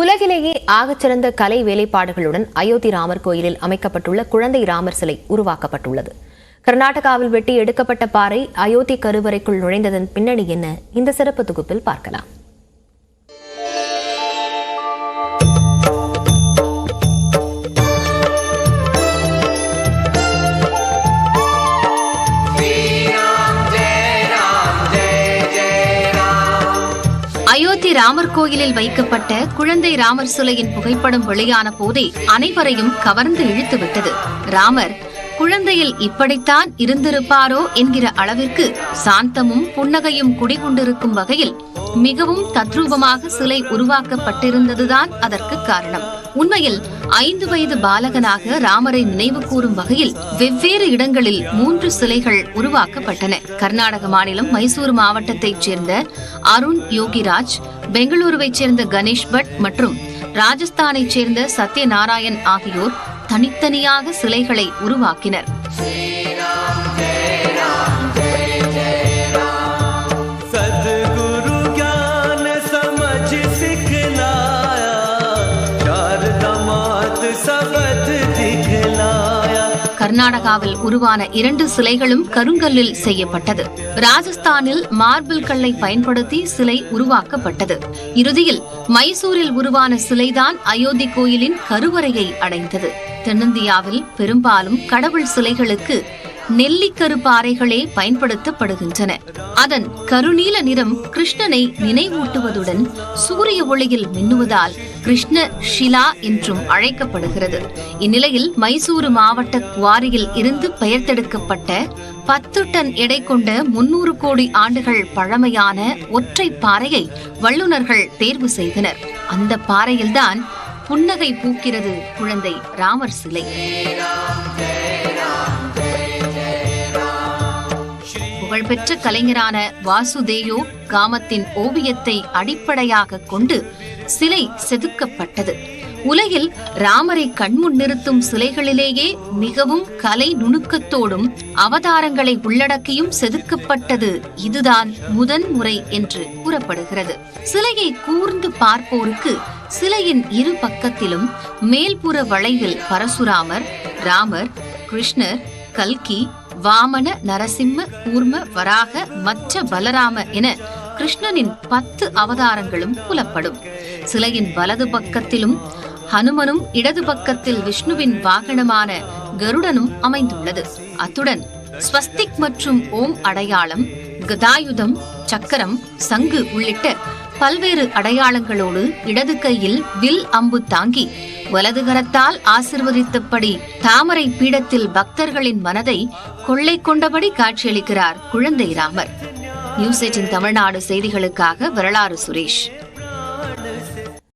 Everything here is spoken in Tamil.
உலகிலேயே ஆகச்சிறந்த கலை வேலைப்பாடுகளுடன் அயோத்தி ராமர் கோயிலில் அமைக்கப்பட்டுள்ள குழந்தை ராமர் சிலை உருவாக்கப்பட்டுள்ளது. கர்நாடகாவில் வெட்டி எடுக்கப்பட்ட பாறை அயோத்தி கருவறைக்குள் நுழைந்ததன் பின்னணி என்ன? இந்த சிறப்பு தொகுப்பில் பார்க்கலாம். அயோத்தி ராமர் கோயிலில் வைக்கப்பட்ட குழந்தை ராமர் சிலையின் புகைப்படம் வெளியான போதே அனைவரையும் கவர்ந்து இழுத்துவிட்டது. ராமர் குழந்தையில் இப்படித்தான் இருந்திருப்பாரோ என்கிற அளவிற்கு சாந்தமும் புன்னகையும் குடிகொண்டிருக்கும் வகையில் மிகவும் தத்ரூபமாக சிலை உருவாக்கப்பட்டிருந்ததுதான் அதற்கு காரணம். உண்மையில் 5 வயது பாலகனாக ராமரை நினைவு கூறும் வகையில் வெவ்வேறு இடங்களில் 3 சிலைகள் உருவாக்கப்பட்டன. கர்நாடக மாநிலம் மைசூரு மாவட்டத்தைச் சேர்ந்த அருண் யோகிராஜ், பெங்களூருவைச் சேர்ந்த கணேஷ் பட் மற்றும் ராஜஸ்தானைச் சேர்ந்த சத்யநாராயண் ஆகியோர் தனித்தனியாக சிலைகளை உருவாக்கினர். கர்நாடகாவில் உருவான 2 சிலைகளும் கருங்கல்லில் செய்யப்பட்டது. ராஜஸ்தானில் மார்பிள் கல்லை பயன்படுத்தி சிலை உருவாக்கப்பட்டது. இறுதியில் மைசூரில் உருவான சிலைதான் அயோத்தி கோயிலின் கருவறையை அடைந்தது. தென்னிந்தியாவில் பெரும்பாலும் கடவுள் சிலைகளுக்கு நெல்லிக்கரு பாறைகளே பயன்படுத்தப்படுகின்றன. அதன் கருநீல நிறம் கிருஷ்ணனை நினைவூட்டுவதுடன் சூரிய ஒளியில் மின்னுவதால் கிருஷ்ண ஷிலா என்றும் அழைக்கப்படுகிறது. இந்நிலையில் மைசூரு மாவட்ட குவாரியில் இருந்து பெயர்த்தெடுக்கப்பட்ட 10 டன் எடை கொண்ட 300 கோடி ஆண்டுகள் பழமையான ஒற்றை பாறையை வல்லுநர்கள் தேர்வு செய்தனர். அந்த பாறையில்தான் புன்னகை பூக்கிறது குழந்தை ராமர் சிலை. புகழ்பெற்ற கலைஞரான வாசுதேயோ காமத்தின் ஓவியத்தை அடிப்படையாக கொண்டு சிலை செதுக்கப்பட்டது. உலகில் ராமரை கண்முன் நிறுத்தும் சிலைகளிலேயே மிகவும் கலை நுணுக்கத்தோடும் அவதாரங்களை உள்ளடக்கியும் செதுக்கப்பட்டது இதுதான் முதன்முறை என்று கூறப்படுகிறது. சிலையை கூர்ந்து பார்ப்போருக்கு சிலையின் இரு பக்கத்திலும் மேல்புற வளைவில் பரசுராமர், ராமர், கிருஷ்ணர், கல்கி, வாமன, நரசிம்ம, கூர்ம, வராக, மச்ச, பலராம என கிருஷ்ணனின் 10 அவதாரங்களும் புலப்படும். சிலையின் வலது பக்கத்திலும் ஹனுமனும், இடது பக்கத்தில் விஷ்ணுவின் வாகனமான கருடனும் அமைந்துள்ளது. அத்துடன் ஸ்வஸ்திக் மற்றும் ஓம் அடையாளம், கதாயுதம், சக்கரம், சங்கு உள்ளிட்ட பல்வேறு அடையாளங்களோடு இடது கையில் வில் அம்பு தாங்கி வலது கரத்தால் ஆசிர்வதித்தபடி தாமரை பீடத்தில் பக்தர்களின் மனதை கொள்ளை கொண்டபடி காட்சியளிக்கிறார் குழந்தை ராமர். நியூஸ் 18 தமிழ்நாடு செய்திகளுக்காக வரலாறு சுரேஷ்.